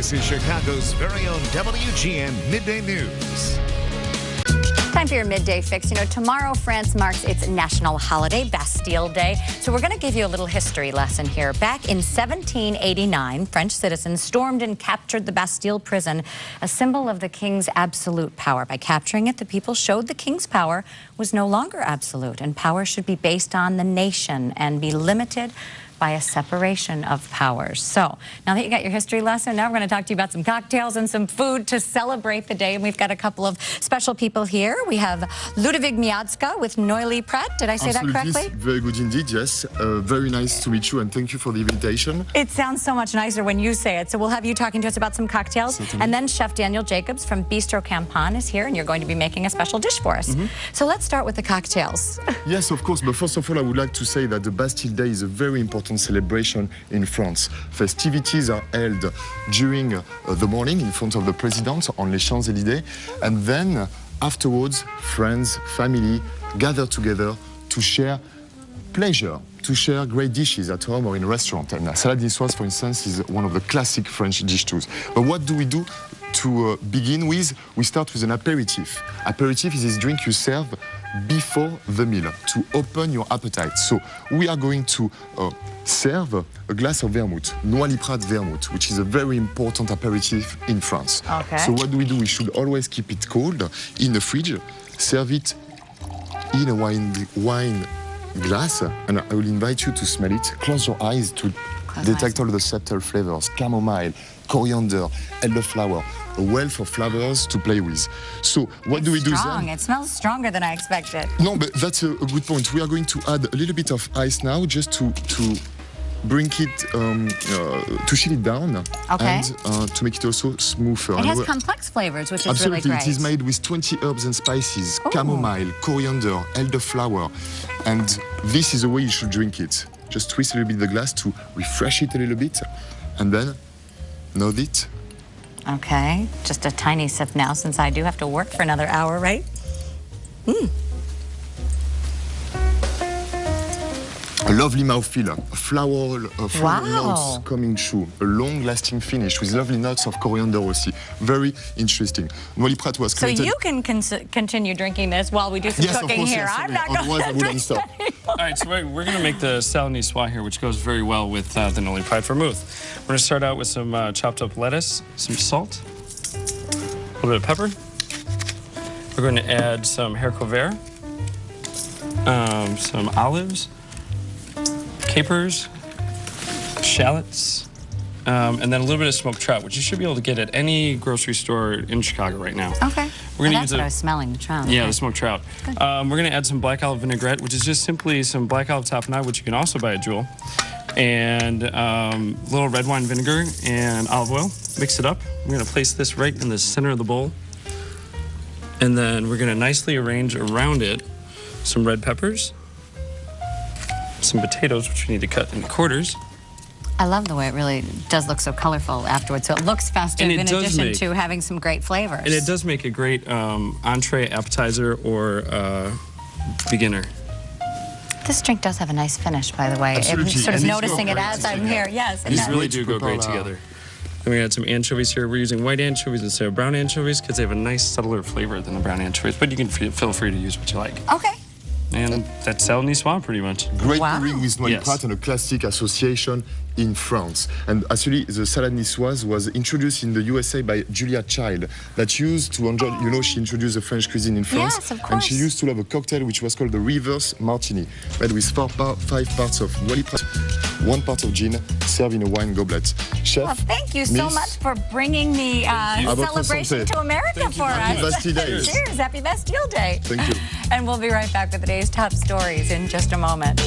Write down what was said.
This is Chicago's very own WGN Midday News. Time for your midday fix. You know, tomorrow France marks its national holiday, Bastille Day. So we're going to give you a little history lesson here. Back in 1789, French citizens stormed and captured the Bastille prison, a symbol of the king's absolute power. By capturing it, the people showed the king's power was no longer absolute, and power should be based on the nation and be limited by a separation of powers. So now that you got your history lesson, now we're going to talk to you about some cocktails and some food to celebrate the day. And we've got a couple of special people here. We have Ludwig Miadzka with Noilly Prat. Did I say Absolutely. that correctly? Very good indeed, yes. Very nice to meet you, and thank you for the invitation. It sounds so much nicer when you say it. So we'll have you talking to us about some cocktails. Certainly. And then Chef Daniel Jacobs from Bistro Campan is here, and you're going to be making a special dish for us. So let's start with the cocktails. Yes, of course, but first of all, I would like to say that the Bastille Day is a very important celebration in France. Festivities are held during the morning in front of the President on les Champs-Élysées, and then afterwards, friends, family gather together to share pleasure, to share great dishes at home or in a restaurant. And salade niçoise, for instance, is one of the classic French dish tools. But what do we do to begin with? We start with an aperitif. Aperitif is this drink you serve before the meal to open your appetite. So we are going to serve a glass of vermouth, Noilly Prat vermouth, which is a very important aperitif in France. Okay. So what do? We should always keep it cold in the fridge, serve it in a wine glass, and I will invite you to smell it. Close your eyes to detect all the subtle flavors: chamomile, coriander, elderflower, a wealth of flavors to play with. So what do we do then? It smells stronger than I expected. No, but that's a good point. We are going to add a little bit of ice now, just to bring it, to chill it down, Okay. and to make it also smoother. It has complex flavors, which is Absolutely, really great. it is made with 20 herbs and spices, chamomile, coriander, elderflower, and this is the way you should drink it. Just twist a little bit the glass to refresh it a little bit, and then nod it. Okay, just a tiny sip now, since I do have to work for another hour, right? A lovely mouthfeel, floral Wow. notes coming through, a long-lasting finish with lovely notes of coriander also. Very interesting. Noilly Prat was So created... you can continue drinking this while we do some Yes, of cooking course, here. yes, I'm not otherwise I going to wouldn't drink stop. All right, so we're going to make the salade niçoise here, which goes very well with the Noilly Prat vermouth. We're going to start out with some chopped up lettuce, some salt, a little bit of pepper. We're going to add some haricot vert, some olives, capers, shallots, and then a little bit of smoked trout, which you should be able to get at any grocery store in Chicago right now. Okay. We're gonna That's use what I was smelling, the trout. Yeah, Okay. the smoked trout. We're going to add some black olive vinaigrette, which is just simply some black olive tapenade, which you can also buy at Jewel, and a little red wine vinegar and olive oil. Mix it up. We're going to place this right in the center of the bowl, and then we're going to nicely arrange around it some red peppers, some potatoes, which we need to cut into quarters. I love the way it really does look so colorful afterwards. So it looks festive in addition to having some great flavors. And it does make a great entree, appetizer, or beginner. This drink does have a nice finish, by the way. Absolutely. I'm sort of And these noticing go it great as I'm here. Yes, it These does. really do go great together. Then we add some anchovies here. We're using white anchovies instead of brown anchovies because they have a nice, subtler flavor than the brown anchovies, but you can feel free to use what you like. Okay. And that's salade niçoise, pretty much. Great Wow. pairing with Noilly Yes. Prat and a classic association in France. And actually, the salade niçoise was introduced in the USA by Julia Child, that used to enjoy, you know, she introduced the French cuisine in France. Yes, of And she course. used to love a cocktail which was called the reverse martini, made with 5 parts of Noilly Prat, 1 part of gin, served in a wine goblet. Chef, Well, thank you so Miss, much for bringing the celebration to America for us. Happy Bastille Day. Cheers. Happy Bastille Day. Thank you. And we'll be right back with today's top stories in just a moment.